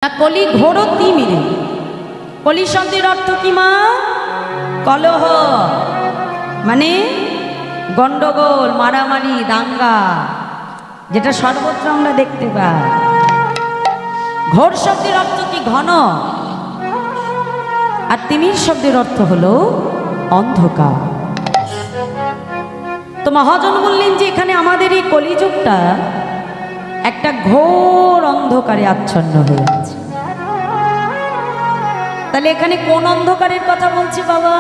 কলি ঘোর তিমিরে। কলি শব্দের অর্থ কি মা? কলহ, মানে গন্ডগোল, মারামারি, দাঙ্গা, যেটা সর্বত্র আমরা দেখতে পাই। ঘোর শব্দের অর্থ কি? ঘন। আর তিমির শব্দের অর্থ হলো অন্ধকার। তো মহাজন বললেন যে এখানে আমাদের এই কলিযুগটা একটা ঘোর অন্ধকারে আচ্ছন্ন হয়ে আছে। তাহলে এখানে কোন অন্ধকারের কথা বলছি বাবা?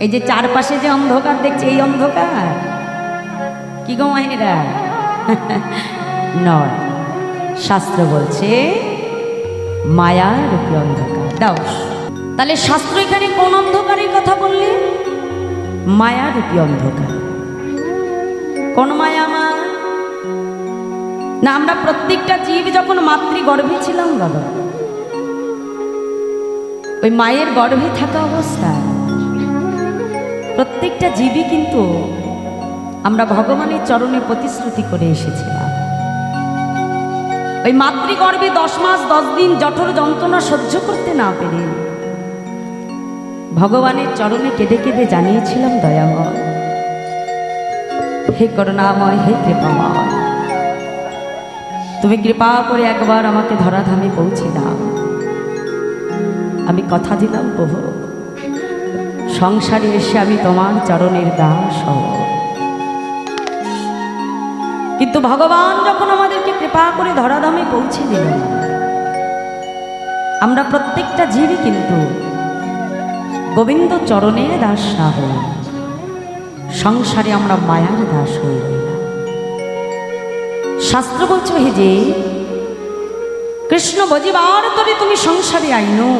এই যে চারপাশে যে অন্ধকার দেখছে, এই অন্ধকার কি গো মায়েরা? নয়, শাস্ত্র বলছে মায়ার রূপী অন্ধকার। দাও তাহলে শাস্ত্র এখানে কোন অন্ধকারের কথা বললে? মায়ার রূপী অন্ধকার। কোন মায়া মা? না, আমরা প্রত্যেকটা জীব যখন মাতৃগর্ভে ছিলাম বাবা, ওই মায়ের গর্ভে থাকা অবস্থায় প্রত্যেকটা জীবই কিন্তু আমরা ভগবানের চরণে প্রতিশ্রুতি করে এসেছিলাম। ওই মাতৃগর্ভে 10 মাস 10 দিন জঠর যন্ত্রণা সহ্য করতে না পেরে ভগবানের চরণে কেঁদে কেঁদে জানিয়েছিলাম, দয়াময়, হে করুণাময়, হে কৃপাময়, তুমি কৃপা করে একবার আমাকে ধরাধামে পৌঁছে দাও। আমি কথা দিলাম প্রভু, সংসারে এসে আমি তোমার চরণের দাস হব। কিন্তু ভগবান যখন আমাদেরকে কৃপা করে ধরাধামে পৌঁছে দিলেন, আমরা প্রত্যেকটা জীবই কিন্তু গোবিন্দ চরণের দাস না হই, সংসারে আমরা মায়ার দাস হয়ে গেলাম। শাস্ত্র বলছে হে যে কৃষ্ণ বজিবার তরে তুমি সংসারে আইনো,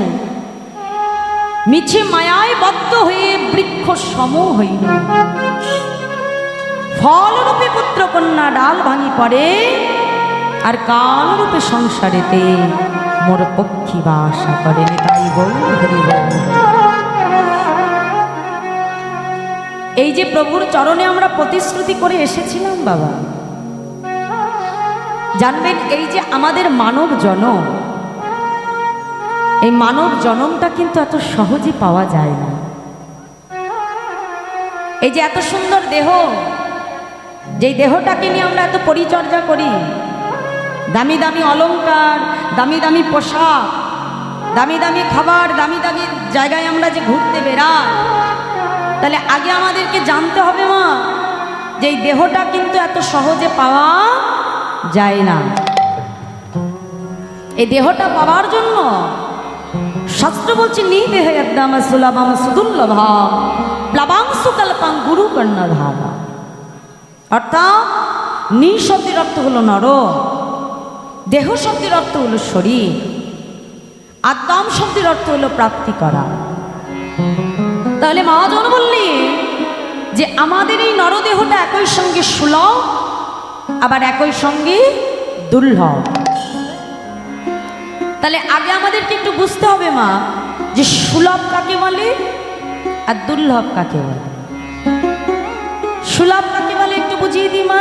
মিছে মায়ায় বদ্ধ হয়ে বৃক্ষ সম হইল। ফলরূপে পুত্র কন্যা ডাল ভাঙি পড়ে, আর কালরূপে সংসারেতে মোর পক্ষী বাসা করে। তাই বল হরি বল। এই যে প্রভুর চরণে আমরা প্রতিশ্রুতি করে এসেছিলাম বাবা, জানবেন এই যে আমাদের মানব জনম, এই মানব জনমটা কিন্তু এত সহজে পাওয়া যায় না। এই যে এত সুন্দর দেহ, যেই দেহটাকে নিয়ে আমরা এত পরিচর্যা করি, দামি দামি অলংকার, দামি দামি পোশাক, দামি দামি খাবার, দামি দামি জায়গায় আমরা যে ঘুরতে বেড়াই, তাহলে আগে আমাদেরকে জানতে হবে মা যে এই দেহটা কিন্তু এত সহজে পাওয়া যায় না। এই দেহটা পাওয়ার জন্য শাস্ত্র বলছে নি দেহে একদম সুলভম সুদুর্লভা প্লাবাংশু কল্পাং গুরু কর্ণধারা। অর্থাৎ নি শব্দের অর্থ হলো নর, দেহ শব্দের অর্থ হলো শরীর, আদ্যম শব্দের অর্থ হলো প্রাপ্তি করা। তাহলে মহাজন বললেন যে আমাদের এই নরদেহটা একই সঙ্গে সুলভ, আবার একই সঙ্গে দুর্লভ। তাহলে আগে আমাদেরকে একটু বুঝতে হবে মা যে সুলভ কাকে বলে আর দুর্লভ কাকে বলে। সুলভ কাকে বলে একটু বুঝিয়ে দিই মা।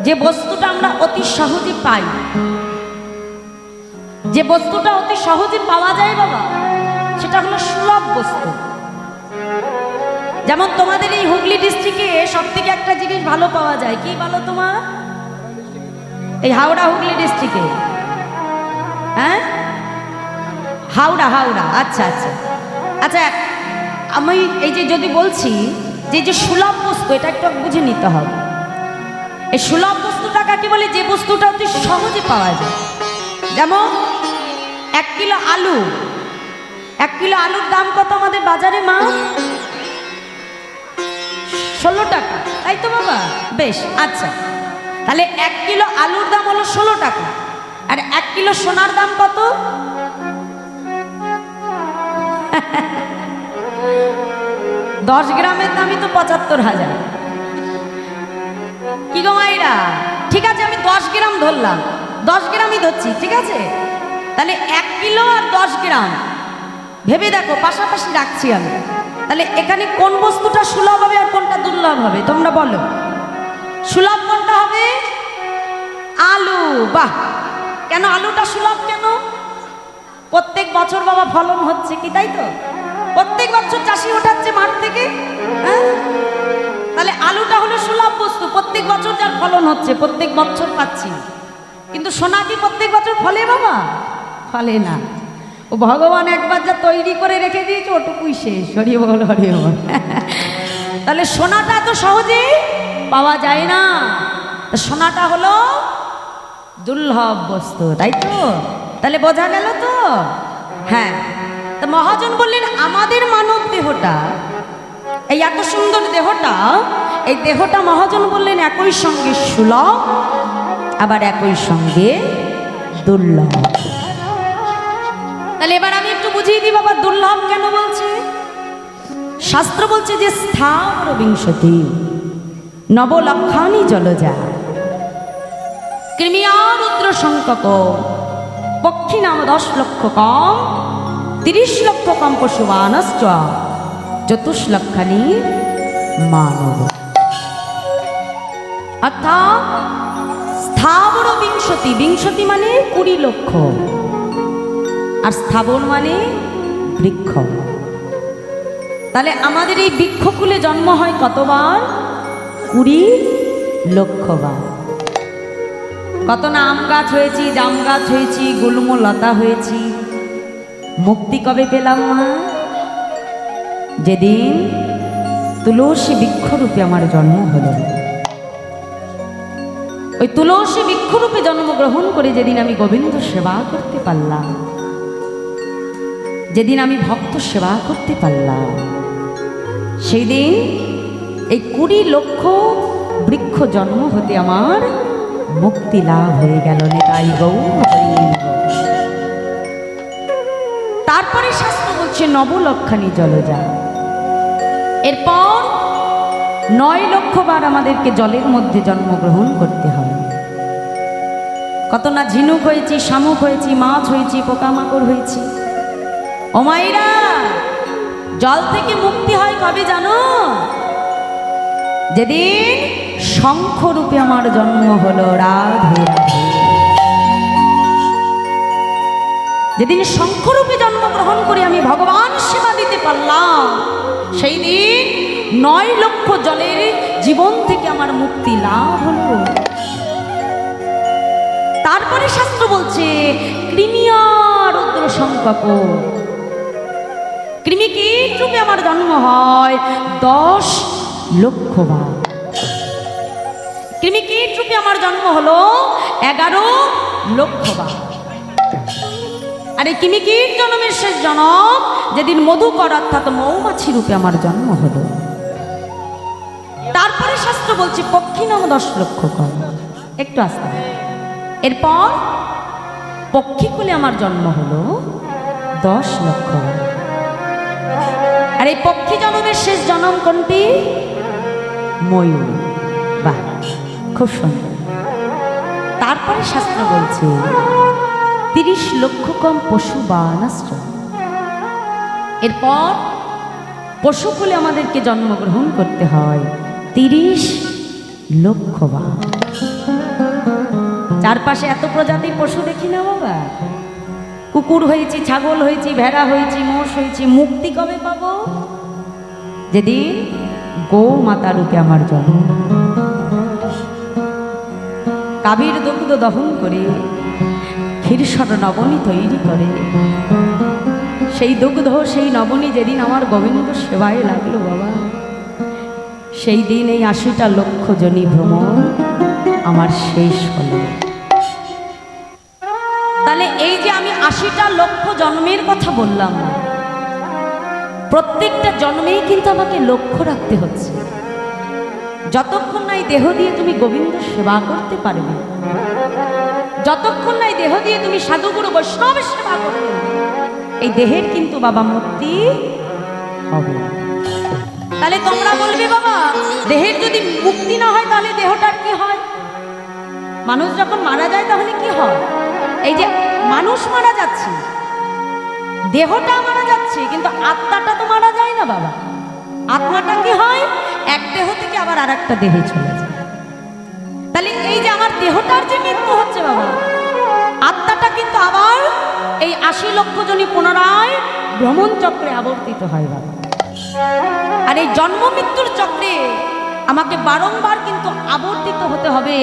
যে বস্তুটা আমরা অতি সহজে পাই, যে বস্তুটা অতি সহজে পাওয়া যায় বাবা, সেটা হলো সুলভ বস্তু। যেমন তোমাদের এই হুগলি ডিস্ট্রিক্টে সব থেকে একটা জিনিস ভালো পাওয়া যায়, কি ভালো তোমার? এই হাওড়া হুগলি ডিস্ট্রিক্টে, হ্যাঁ হাওড়া হাওড়া, আচ্ছা আচ্ছা আচ্ছা। আমি এই যে যদি বলছি যে যে সুলভ বস্তু, এটা একটু বুঝে নিতে হবে। এই সুলভ বস্তুটা কাকে বলে? যে বস্তুটা অতি সহজে পাওয়া যায়। যেমন 1 কিলো আলু, 1 কিলো আলুর দাম কত আমাদের বাজারে মা? 16 টাকা, তাই তো বাবা? বেশ, আচ্ছা। তাহলে 1 কিলো আলুর দাম হলো 16 টাকা, আর 1 কিলো সোনার দাম কত? 10 গ্রামের দামই তো 75,000। কি গো মাইরা? ঠিক আছে, আমি 10 গ্রাম ধরলাম, 10 গ্রামই ধরছি, ঠিক আছে? তাহলে 1 কিলো আর 10 গ্রাম ভেবে দেখো, পাশাপাশি রাখছি আমি। তাহলে এখানে কোন বস্তুটা সুলভ হবে আর কোনটা দুর্লভ হবে তোমরা বলো? সুলভ কোনটা হবে? আলু। বাহ, কেন আলুটা সুলভ কেন? প্রত্যেক বছর বাবা ফলন হচ্ছে কি, তাই তো? প্রত্যেক বছর চাষি ওঠাচ্ছে মাঠ থেকে, হ্যাঁ? তাহলে আলুটা হলো সুলভ বস্তু, প্রত্যেক বছর যার ফলন হচ্ছে, প্রত্যেক বছর পাচ্ছি। কিন্তু সোনা কি প্রত্যেক বছর ফলে বাবা? ফলে না। ও ভগবান একবার যা তৈরি করে রেখে দিয়েছে ওটুকুই শেষ। হরি বল, হরি বল। তাহলে সোনাটা তো সহজে পাওয়া যায় না, সোনাটা হলো দুর্লভ বস্তু, তাই তো? তাহলে বোঝা গেল তো? হ্যাঁ। তো মহাজন বললেন আমাদের মানব দেহটা, এই এত সুন্দর দেহটা, এই দেহটা মহাজন বললেন একই সঙ্গে সুলভ আবার একই সঙ্গে দুর্লভ। তাহলে এবার আমি একটু বুঝিয়ে দিই বাবা দুর্লভ কেন বলছে। শাস্ত্র বলছে যে স্থাবর বিংশতি নবলক্ষানি জলজা কৃমিয়া রুদ্র সংকক পক্ষী নাম 10 লক্ষ কম 30 লক্ষ কম পশুমানশ্চ 24 লক্ষানি মানব। অর্থাৎ স্থাবর বিংশতি, বিংশতি মানে 20 লক্ষ, আর স্থাবর মানে বৃক্ষ। তাহলে আমাদের এই বৃক্ষকুলে জন্ম হয় কতবার? 20 লক্ষ বার। কত না আম গাছ হয়েছি, জাম গাছ হয়েছি, গুল্ম লতা হয়েছি। মুক্তি কবে পেলাম মা? যেদিন তুলসী বৃক্ষরূপে আমার জন্ম হলো। ওই তুলসী বৃক্ষরূপে জন্মগ্রহণ করে যেদিন আমি গোবিন্দ সেবা করতে পারলাম, যেদিন আমি ভক্ত সেবা করতে পারলাম, সেই দিন এই 20 লক্ষ বৃক্ষ জন্ম হতে আমার মুক্তি লাভ হয়ে গেল। নিতাই গৌর। তারপরে শাস্ত্র বলছে নবলক্ষানি জলজা। এরপর 9 লক্ষ বার আমাদেরকে জলের মধ্যে জন্মগ্রহণ করতে হয়। কত না ঝিনুক হয়েছি, শামুক হয়েছি, মাছ হয়েছি, পোকামাকড় হয়েছি। ও মায়েরা, জল থেকে মুক্তি হয় কবে জানো? যেদিন শঙ্খরূপে আমার জন্ম হলো। রাধে রাধে। যেদিন শঙ্খরূপে জন্মগ্রহণ করে আমি ভগবান সেবা দিতে পারলাম, সেই দিন 9 লক্ষ জলের জীবন থেকে আমার মুক্তি লাভ হলো। তারপরে শাস্ত্র বলছে কৃমিয়া রুদ্র সংকক, কৃমি কীট রূপে আমার জন্ম হয় 10 লক্ষ বার। কৃমি কীট রূপে আমার জন্ম হলো 11 লক্ষ বার। আর এই কৃমি কীট জন্মের শেষ জন্ম যেদিন মধুকর অর্থাৎ মৌমাছি রূপে আমার জন্ম হলো। তারপরে শাস্ত্র বলছে পক্ষী নাম 10 লক্ষ কম। একটু আসতে। এরপর পক্ষীকুলে আমার জন্ম হলো 10 লক্ষ। আর এই পক্ষী জন্মের শেষ জন্ম কোনটি? ময়ূর। বাহ, খুব সুন্দর। তারপরে শাস্ত্র বলছে 30 লক্ষ কম পশু বানাস্ত্র। এরপর পশুকুলে আমাদেরকে জন্মগ্রহণ করতে হয় 30 লক্ষ বার। চারপাশে এত প্রজাতির পশু দেখি না বাবা। কুকুর হয়েছি, ছাগল হয়েছি, ভেড়া হয়েছি, মোষ হয়েছি। মুক্তি কবে পাবো? যেদিন গো মাতা রূপে আমার জন্ম। গাভীর দুগ্ধ দহন করে ক্ষীরসর নবনী তৈরি করে, সেই দুগ্ধ সেই নবনী যেদিন আমার গোবিন্দ সেবায় লাগলো বাবা, সেই দিন এই 80টা লক্ষ জনি ভ্রমণ আমার শেষ হলো। তাহলে এই যে আমি 80টা লক্ষ জন্মের কথা বললাম, প্রত্যেকটা জন্মেই কিন্তু আমাকে লক্ষ্য রাখতে হচ্ছে। যতক্ষণ না এই দেহ দিয়ে তুমি গোবিন্দ সেবা করতে পারবে, যতক্ষণ না এই দেহ দিয়ে তুমি সাধুগুরু বৈষ্ণবের সেবা করবে, এই দেহের কিন্তু বাবা মুক্তি হবে। তাহলে তোমরা বলবে বাবা দেহের যদি মুক্তি না হয় তাহলে দেহটার কি হয়? মানুষ যখন মারা যায় তাহলে কি হয়? এই যে মানুষ মারা যাচ্ছে, দেহটা মারা যাচ্ছে, কিন্তু আত্মাটা তো মারা যায় না বাবা। আত্মাটা কি হয়? এক দেহ থেকে আবার আর একটা দেহে চলে যায়। তাহলে এই যে আমার দেহটার যে মৃত্যু হচ্ছে বাবা, আত্মাটা কিন্তু আবার এই ৮০ লক্ষ জনই পুনরায় ভ্রমণ চক্রে আবর্তিত হয় বাবা। আর এই জন্ম মৃত্যুর চক্রে আমাকে বারংবার কিন্তু আবর্তিত হতে হবে।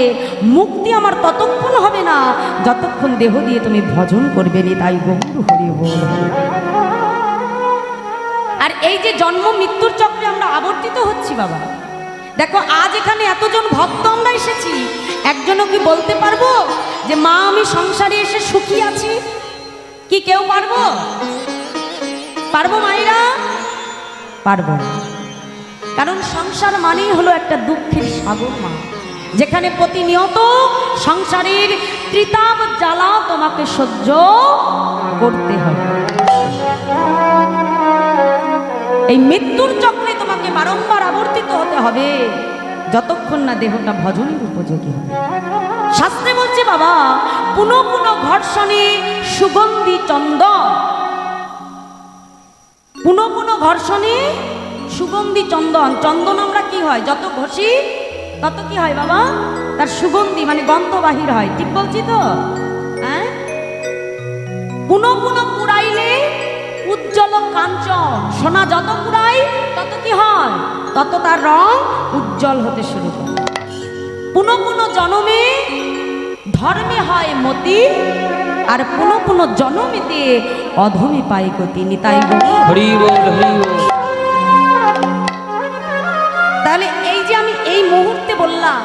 মুক্তি আমার ততক্ষণ হবে না যতক্ষণ দেহ দিয়ে তুমি ভজন করবে নি। তাই গৌর হরি বল। আর এই যে জন্ম মৃত্যুর চক্রে আমরা আবর্তিত হচ্ছি বাবা, দেখো আজ এখানে এতজন ভক্ত আমরা এসেছি, একজনও কি বলতে পারবো যে মা আমি সংসারে এসে সুখী আছি? কি কেউ পারবো? পারবো মায়েরা? পারবো না। কারণ সংসার মানেই হলো একটা দুঃখের সাগর মা, যেখানে প্রতিনিয়ত সংসারের ত্রিতাপ জ্বালা তোমাকে সহ্য করতে হবে। এই মৃত্যুর চক্রে তোমাকে বারংবার আবর্তিত হতে হবে যতক্ষণ না দেহটা ভজনের উপযোগী হবে। শাস্ত্রে বলছে বাবা, পুনঃ পুনঃ ঘর্ষণে সুগন্ধি চন্দন, পুনঃ পুনঃ ঘর্ষণে সুগন্ধি চন্দন। চন্দন আমরা কি হয়, যত ঘষি তত কি হয় বাবা, তার সুগন্ধি মানে গন্ধ বাহির হয়। ঠিক বলছি তো? হ্যাঁ। পুনঃ পুনঃ পুরাইলে উজ্জ্বল কাঞ্চন, সোনা যত পুরাই তত কি হয়, তত তার রং উজ্জ্বল হতে শুরু করে। পুনঃ পুনঃ জনমে ধর্মে হয় মতি, আর পুনঃ পুনঃ জনমেতে অধমে পাই গতি। নিতাই হরি বল, হরি বল। তাহলে এই যে আমি এই মুহূর্তে বললাম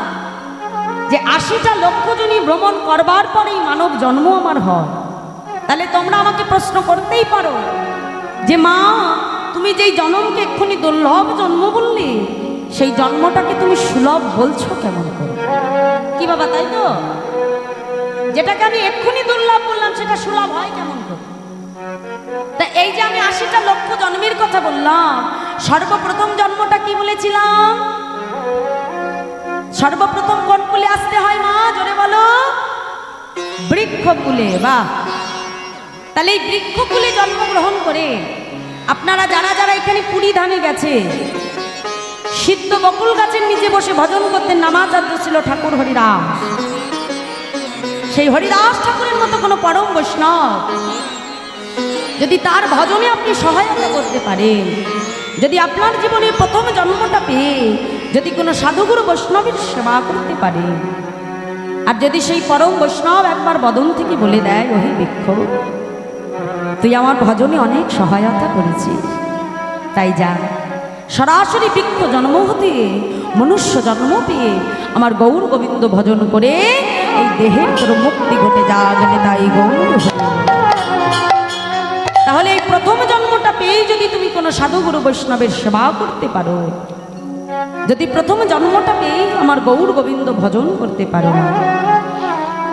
যে ৮০টা লক্ষ জনী ভ্রমণ করবার পরেই মানব জন্ম আমার হয়, তাহলে তোমরা আমাকে প্রশ্ন করতেই পারো যে মা তুমি যেই জন্মকে এক্ষুনি দুর্লভ জন্ম বললে, সেই জন্মটাকে তুমি সুলভ বলছো কেমন করে? কি বাবা, তাই তো? যেটাকে আমি এক্ষুনি দুর্লভ বললাম সেটা সুলভ হয় কেমন করে? তা এই যে আমি ৮০টা লক্ষ জন্মের কথা বললাম, সর্বপ্রথম জন্মটা কি বলেছিলাম? সর্বপ্রথম কোন কুলে আসতে হয় মা, জোরে বলো? বৃক্ষ কুলে। বাহ। তাহলে এই বৃক্ষ কুলে জন্মগ্রহণ করে আপনারা যারা যারা এখানে পুরী ধামে গেছে, সিদ্ধ বকুল গাছের নিচে বসে ভজন করতেন নামাচার্য ছিল ঠাকুর হরিদাস। সেই হরিদাস ঠাকুরের মতো কোনো পরম বৈষ্ণব যদি তার ভজনে আপনি সহায়তা করতে পারেন, যদি আপনার জীবনে প্রথম জন্মটা পেয়ে যদি কোনো সাধুগুরু বৈষ্ণবের সেবা করতে পারে, আর যদি সেই পরম বৈষ্ণব একবার বদন থেকে বলে দেয়, ওহে বৃক্ষ তুই আমার ভজনে অনেক সহায়তা করেছিস, তাই যা সরাসরি বৃক্ষ জন্ম হতে মনুষ্য জন্ম পেয়ে আমার গৌর গোবিন্দ ভজন করে এই দেহের তোর মুক্তি ঘটে যা। তাই গৌর। তাহলে এই প্রথম জন্মটা পেয়ে যদি তুমি কোনো সাধুগুরু বৈষ্ণবের সেবা করতে পারো, যদি প্রথম জন্মটা পেয়ে আমার গৌর গোবিন্দ ভজন করতে পারো না,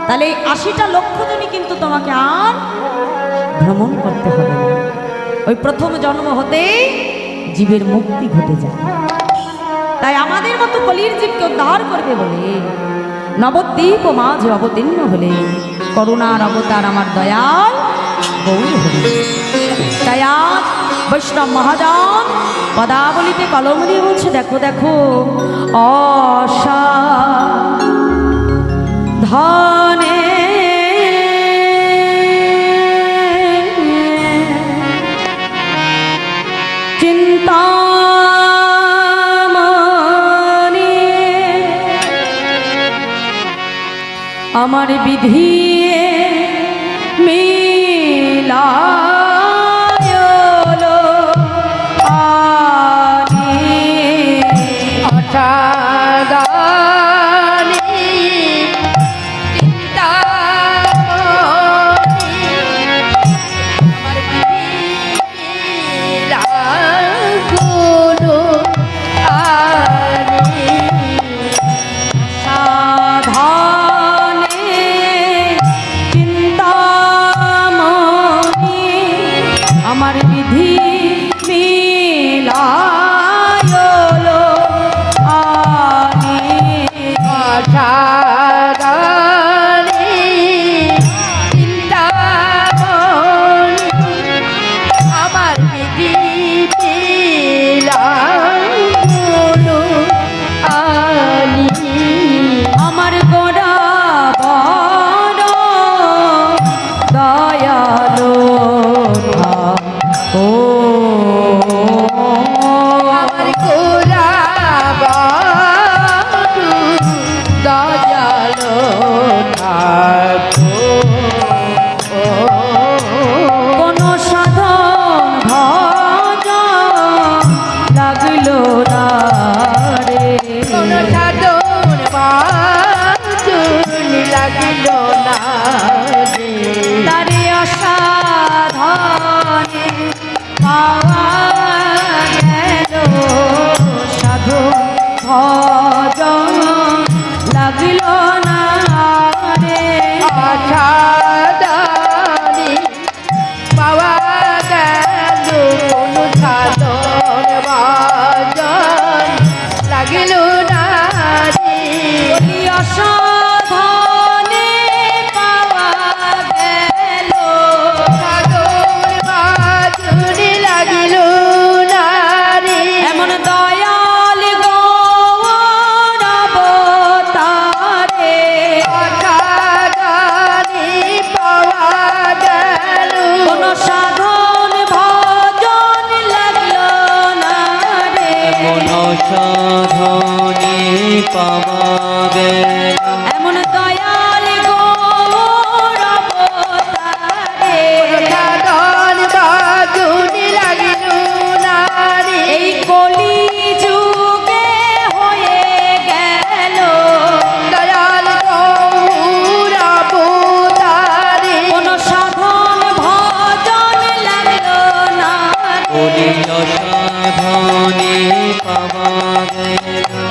তাহলে এই ৮০টা লক্ষ জনই কিন্তু তোমাকে আর ভ্রমণ করতে হবে না। ওই প্রথম জন্ম হতে জীবের মুক্তি ঘটে যায়। তাই আমাদের মতো কলির জীবকে উদ্ধার করবে বলে নবদ্বীপ ও মাঝে অবতীর্ণ হলে করুণার অবতার আমার দয়াল গৌর হরি। তাই আজ বৈষ্ণব মহাজন পদাবলিতে কলম দিয়ে বলছে, দেখো দেখো অসাধনে চিন্তামণি আমার বিধি মিলা পাওয়া গেল। এমন দয়াল গৌর অবতারে সাধন ভজন লাগিল না রে। এই কলি যুগে হয়ে গেল দয়াল গৌর অবতারে কোন সাধন ভজন লাগলো না রে। সাধনে পাওয়া গেল।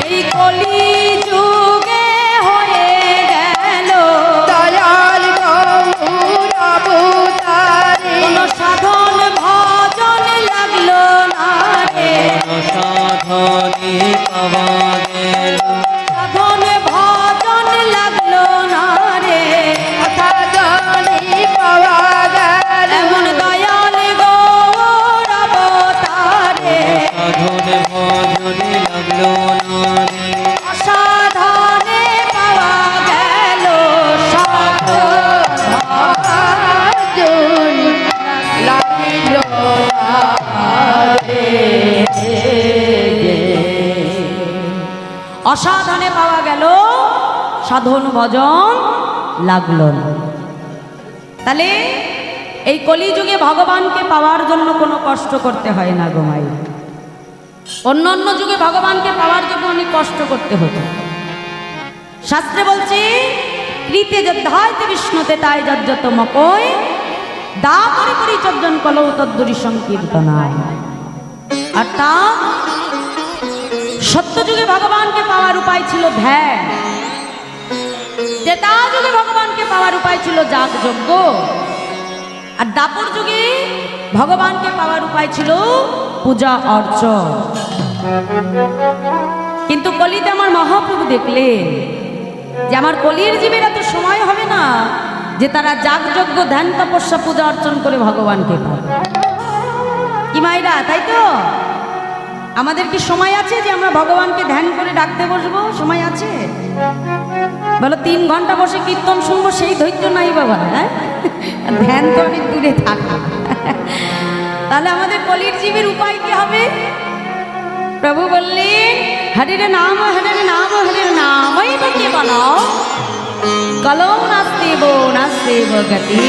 এই কলি যুগে হয়ে গেল দয়াল গৌর অবতারে কোন সাধন ভজন লাগলো না রে। সাধনে পাওয়া গেল। সাধন ভজন লাগলো না রে। সাধনে পাওয়া গেল। এমন দয়াল গৌর অবতারে সাধনে ভজনে লাগলো না রে। সাধনে পাওয়া গেল ভজন লাগিল অসাধনে পাওয়া গেল সাধন ভজন লাগলো না। তাহলে এই কলিযুগে ভগবানকে পাওয়ার জন্য কোনো কষ্ট করতে হয় না গোমাই। অন্য অন্য যুগে ভগবানকে পাওয়ার জন্য অনেক কষ্ট করতে হতো। শাস্ত্রে বলছে কৃতে যদ্ধায়তে বিষ্ণুতে তাই যজ্জত মকয় দা পরি পরিচর্যন কলৌ তদ্দুরি সংকীর্তনায়। অর্থাৎ সত্যযুগে ভগবানকে পাওয়ার উপায় ছিল ধ্যান, ত্রেতা যুগে ভগবানকে পাওয়ার উপায় ছিল যাগযজ্ঞ, আর দাপর যুগে ভগবানকে পাওয়ার উপায় ছিল পূজা অর্চন। কিন্তু কলিতে আমার মহাপ্রভু দেখলেন যে আমার কলির জীবের এত সময় হবে না যে তারা যাগযজ্ঞ ধ্যান তপস্যা পূজা অর্চন করে ভগবানকে পাবে। কি মাইরা, তাই তো? আমাদের কি সময় আছে যে আমরা ভগবানকে ধ্যান করে ডাকতে বসবো? সময় আছে? বলো 3 ঘন্টা বসে কীর্তন শুনবো, সেই ধৈর্য নাই বাবা। হ্যাঁ, ধ্যান তো অনেক দূরে থাকা। তাহলে আমাদের কলির জীবের উপায় কি হবে? প্রভু বললেন হরির নাম হরির নাম হরির নামই কে বানাও কলৌ নাস্তেব নাস্তেব গতি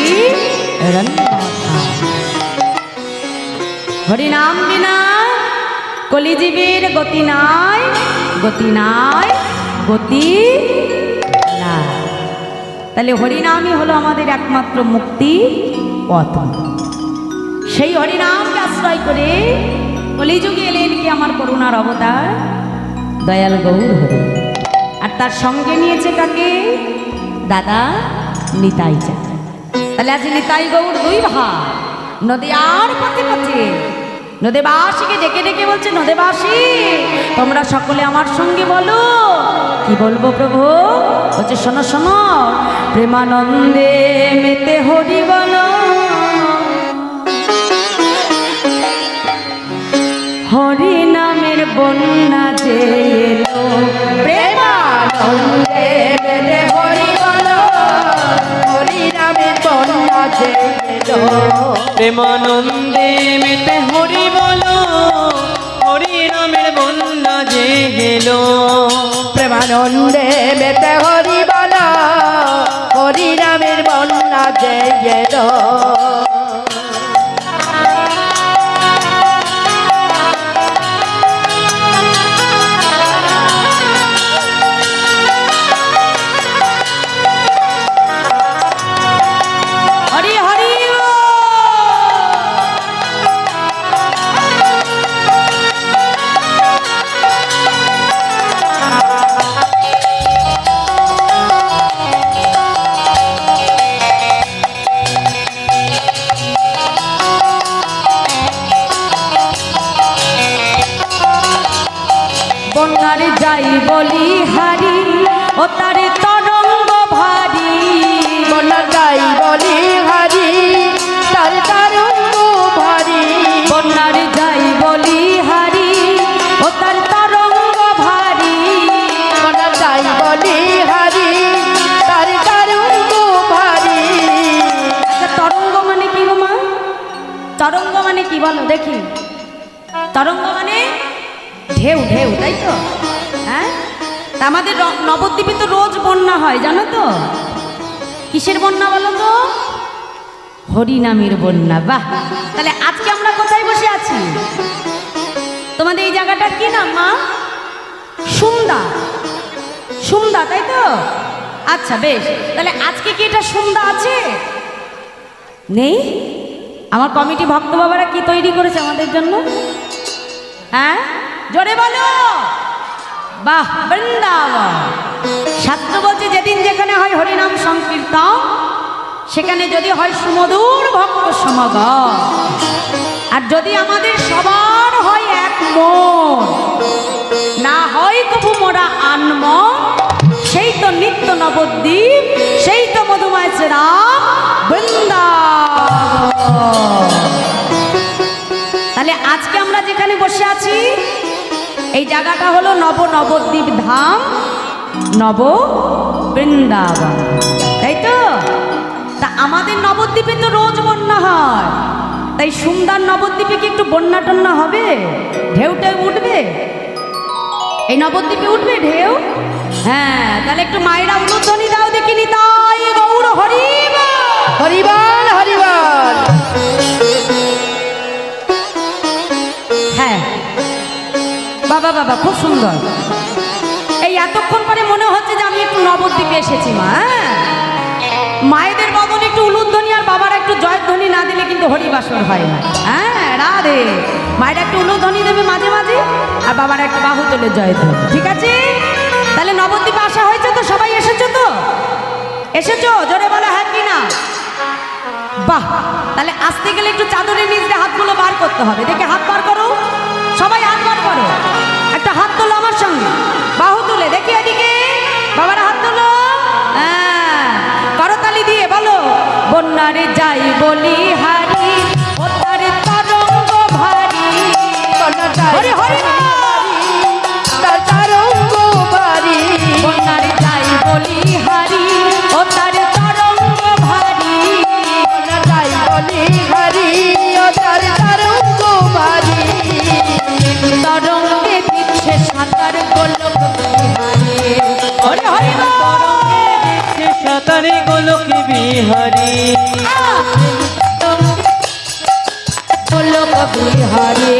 হরি নাম বিনা কলিজীবের গতি নাই, গতি নাই, গতি নাই। তাহলে হরিনামই হলো আমাদের একমাত্র মুক্তি পথ। সেই হরিনামকে আশ্রয় করে কলিযুগে এলেন কি আমার করুণার অবতার দয়াল গৌর হরি। আর তার সঙ্গে নিয়েছে কাকে? দাদা নিতাই চা। তাহলে আজ নিতাই গৌর 2 ভাই নদী আর পথে পথে নদীবাসীকে ডেকে ডেকে বলছে, নদীবাসী তোমরা সকলে আমার সঙ্গে বলো। কি বলবো প্রভু? বলছে শোনো শোনো, প্রেমানন্দে মেতে হরি বলো, হরি নামের বন্যা যে এলো, প্রেমানন্দে মেতে হরি বলো, হরি নামের বন্যা যে এলো। প্রেমানন্দে মেতে হরি বলো, হরি নামের বন্যা যে গেল। প্রেমানন্দে মেতে হরি বলো, হরি নামের বন্যা যে এলো। হরি হরি বন্যার যাই বলি হারি ও তার তরঙ্গ ভারী, বন্যার যাই বলি হারি তার তরঙ্গ ভারী। বন্যার যাই বলি হারি ও তার তরঙ্গ ভারী, বন্যার যাই বলি হারি তার তরঙ্গ ভারী। আচ্ছা তরঙ্গ মানে কি গো মা? তরঙ্গ মানে কি বলো দেখি? তরঙ্গ মানে ঢেউ, ঢেউ, তাই তো? হ্যাঁ, তা আমাদের নবদ্বীপে তো রোজ বন্যা হয় জানো তো। কিসের বন্যা বলো তো? হরিনামের বন্যা। বাহ, তাহলে আজকে আমরা কোথায় বসে আছি? তোমাদের এই জায়গাটার কি নাম মা? সুন্দা। সুন্দা, তাই তো? আচ্ছা বেশ, তাহলে আজকে কি এটা সুন্দা আছে? নেই? আমার কমিটি ভক্ত বাবারা কি তৈরি করেছে আমাদের জন্য? হ্যাঁ, জোরে বলো। বাহ, বৃন্দাবন। শাস্ত্র বলছে যেদিন যেখানে হয় হরিনাম সংকীর্তন, সেখানে যদি হয় সুমধুর ভক্ত সমাগম, আর যদি আমাদের সবার হয় এক মন, না হয় কবু মোরা আনমন, সেই তো নিত্য নবদ্বীপ, সেই তো মধুময় শ্রীরাম বৃন্দাবন। তাহলে আজকে আমরা যেখানে বসে আছি এই জায়গাটা হলো নবদ্বীপ ধাম, নব বৃন্দাবন, তাই তো? তা আমাদের নবদ্বীপে তো রোজ বন্যা হয়, তাই সুন্দর নবদ্বীপে কি একটু বন্যা টন্যা হবে? ঢেউ টেউ উঠবে? এই নবদ্বীপে উঠবে ঢেউ? হ্যাঁ, তাহলে একটু মায়েরা উলুধ্বনি দাও দেখিনি। তাই গৌর হরিবল, হরিবল হরিবল। হ্যাঁ বাবা বাবা, খুব সুন্দর। এই এতক্ষণ পরে মনে হচ্ছে যে আমি একটু নবদ্বীপে এসেছি মা। মায়েদের বদলে একটু উলুধ্বনি আর বাবারা একটু জয়ধ্বনি না দিলে কিন্তু হরিবাসর হয় না। হ্যাঁ, রাধে। মায়েরা একটু উলুধ্বনি দেবে মাঝে মাঝে, আর বাবারা একটু বাহু তোলে জয়ধ্বনি, ঠিক আছে? তাহলে নবদ্বীপে আসা হয়েছে তো? সবাই এসেছো তো? এসেছো? জোরে বলো হ্যাঁ কি না। বাহ, তাহলে আসতে গেলে একটু চাদরের নিচ দিয়ে হাতগুলো বার করতে হবে। দেখে হাত বার করো, সবাই হাত বার করো। একটা হাত তোলো আমার সঙ্গে, বাহু তুলে দেখি এদিকে। বাবারা হাত তোলো। হ্যাঁ, করতালি দিয়ে বলো বন্যারে যাই বলি হারি, ও তার তরঙ্গ ভারী। হরি হরি তার তরঙ্গ ভারী। বন্যারে যাই বলি হারি, ও তার তরঙ্গ ভারী। যাই বলি হরি, ও তার তরঙ্গ ভারী। তরঙ্গে দিচ্ছে সাঁতার গোলক বিহারী। হরি হরি সাঁতারে গোলক বিহারী। গোলক বিহারী।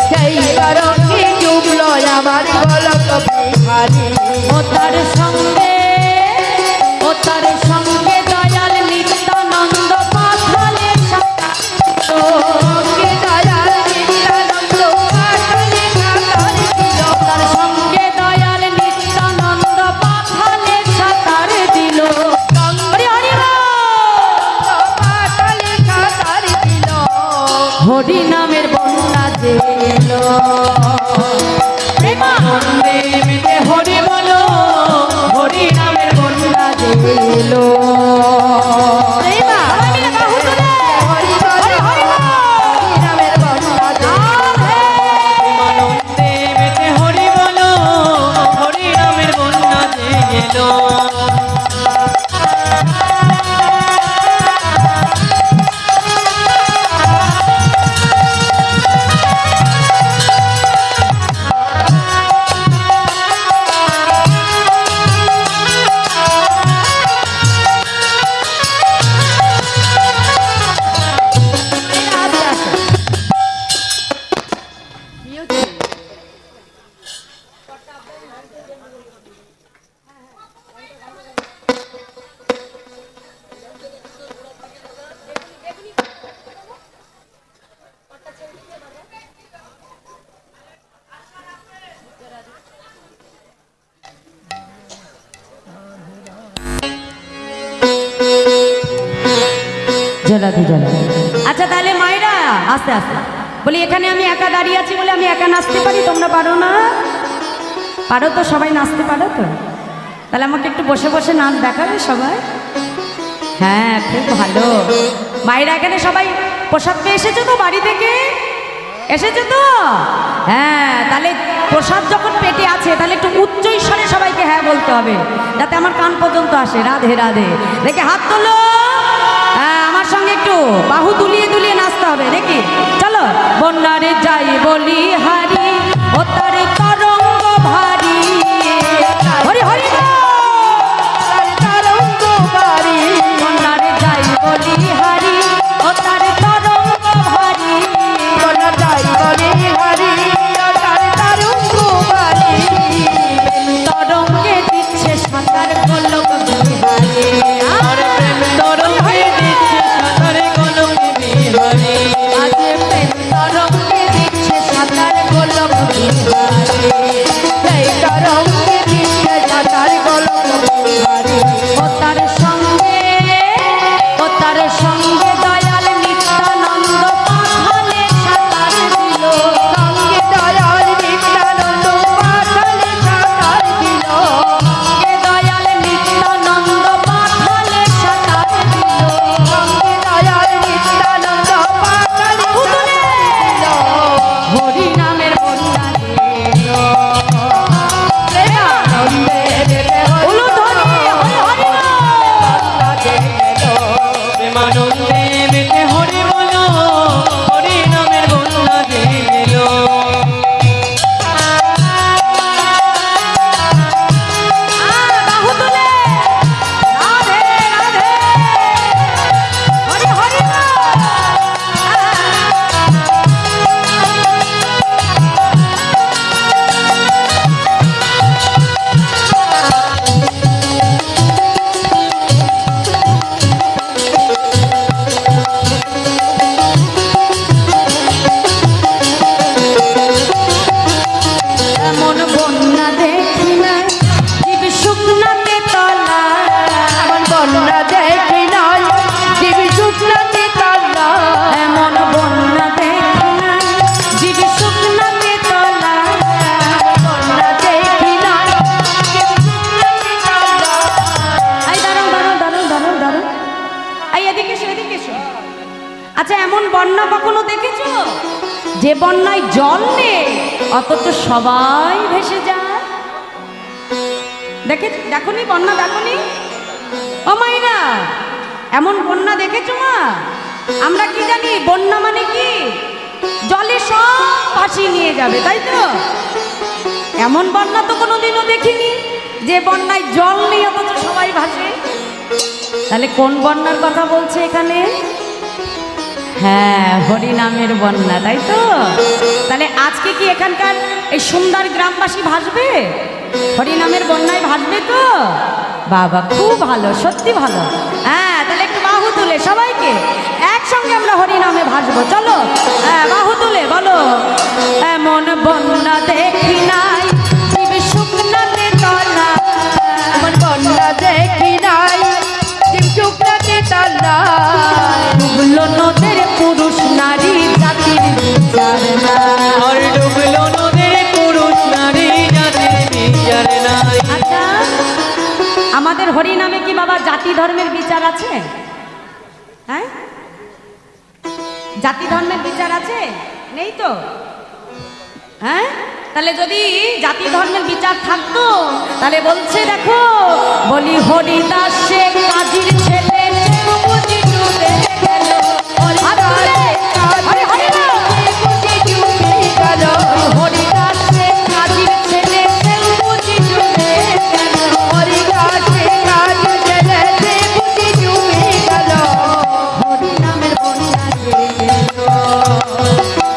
সেই তরঙ্গে ডুবলো আমার গোলক বিহারী। ও তার সঙ্গে, ও তার সঙ্গে দয়াল নিত্যানন্দ পাঠালে সাঁতার। সঙ্গে দয়াল নিত্যানন্দ পাঠালে সাঁতার দিল। তার সঙ্গে দয়াল নিত্যানন্দ পাঠালে সাঁতার দিল। হরি হরি পাঠালে সাঁতার দিল। হরি নামের বন্যা যে এলো। প্রেমানন্দে মেতে হরি বলো, হরি নামের বন্যা যে এলো। হরি বল, হরি নামের বন্যা যে। প্রেমানন্দে মেতে হরি বলো, হরি নামের বন্যা যে এলো। জলাধি জলা। আচ্ছা তাহলে মায়েরা আস্তে আস্তে বলি, এখানে আমি একা দাঁড়িয়ে আছি বলে আমি একা নাচতে পারি, তোমরা পারো না? পারো তো? সবাই নাচতে পারো তো? তাহলে আমাকে একটু বসে বসে নাচ দেখাবে সবাই? হ্যাঁ, খুব ভালো। মায়েরা এখানে সবাই প্রসাদ পেয়ে এসেছো তো? বাড়ি থেকে এসেছো তো? হ্যাঁ, তাহলে প্রসাদ যখন পেটে আছে তাহলে একটু উচ্চ ঈশ্বরে সবাইকে হ্যাঁ বলতে হবে, যাতে আমার কান পর্যন্ত আসে। রাধে রাধে। দেখে হাত তোলো। হ্যাঁ, আমার সঙ্গে একটু বাহু দুলিয়ে দুলিয়ে নাচতে হবে। দেখি চলো। বন্যারে যাই বলি হারি, ও তার তরঙ্গ ভারী। প্রেমানন্দে মেতে হরি বলো হরি নামের বন্যা যে এলো বাহু তুলে রাধে রাধে হরি হরি বল। এমন বন্যা দেখি নাই জীব শুকনাতে তলা এমন বন্যা দেখি নাই জীব শুকনাতে তলা এমন বন্যা দেখি নাই জীব শুকনাতে তলা বন্যা দেখি নাই জীব শুকনাতে তলা এই দাঁড়াও দাঁড়াও দাঁড়াও দাঁড়াও দাঁড়াও এই এদিকে এসো এদিকে এসো আচ্ছা এমন বন্যা কখনো দেখেছো যে বন্যায় জল নেই অথচ সবাই ভেসে যায় দেখোনি বন্যা দেখোনি ও মাইরা এমন বন্যা দেখেছো মা আমরা কি জানি বন্যা মানে কি জলে সব ভাসিয়ে নিয়ে যাবে তাই তো এমন বন্যা তো কোনোদিনও দেখিনি যে বন্যায় জল নেই অথচ সবাই ভাসে তাহলে কোন বন্যার কথা বলছে এখানে হ্যাঁ হরিনামের বন্যা তাই তো তাহলে আজকে কি এখানকার এই সুন্দর গ্রামবাসী ভাসবে হরিনামের বন্যায় ভাসবে তো বাবা খুব ভালো সত্যি ভালো হ্যাঁ তাহলে একটু বাহু তুলে সবাইকে একসঙ্গে আমরা হরিনামে ভাসবো চলো হ্যাঁ বাহু তুলে বলো এমন বন্যা দেখি নাই জীব শুকনাতে তলা এমন বন্যা দেখি নাই জীব শুকনাতে তলা ডুবলো নদের পুরুষ নারী জাতির বিচার না আর ডুবলো নদের পুরুষ নারী জাতির বিচার নাই আচ্ছা আমাদের হরিনামে কি বাবা জাতি ধর্মের বিচার আছে হ্যাঁ জাতি ধর্মের বিচার আছে নেই তো হ্যাঁ তাহলে যদি জাতি ধর্মের বিচার থাকতো তাহলে বলছে দেখো বলি হরিদাস সে কাজীর ছেলে সে বুঝি ডুবে গেল। হাত তুলে, হরি হরি বল। হরিদাস সে কাজীর ছেলে সে বুঝি ডুবে গেল। হরিনামের বন্যা যে এলো।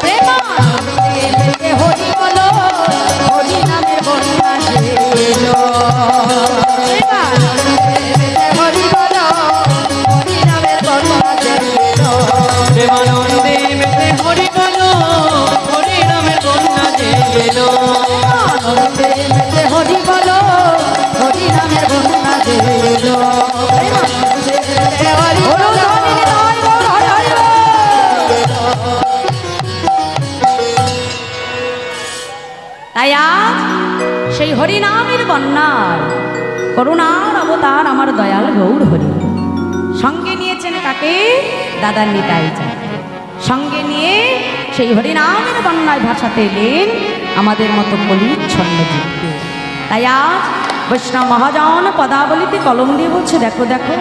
প্রেমানন্দে মেতে হরি বলো, হরিনামের বন্যা যে এলো। প্রেমানন্দে মেতে হরি বলো হরি নামের বন্যা যে এলো প্রেমানন্দে মেতে হরি বলো, হরিনামের বন্যা যে এলো। প্রেমানন্দে মেতে হরি বলো, হরি বল, হরি হরি বল। তাই আজ সেই হরিনামের বন্যার করুণার অবতার আমার দয়াল গৌর হরি সঙ্গে নিয়েছেন কাকে দাদার নিতাই চাঁদ সঙ্গে নিয়ে সেই হরিনামের বন্যায় ভাসাতে এলেন আমাদের মতো পরিচ্ছন্ন জীবকে তাই আজ বৈষ্ণব মহাজন পদাবলিতে কলম দিয়ে বলছে দেখো দেখো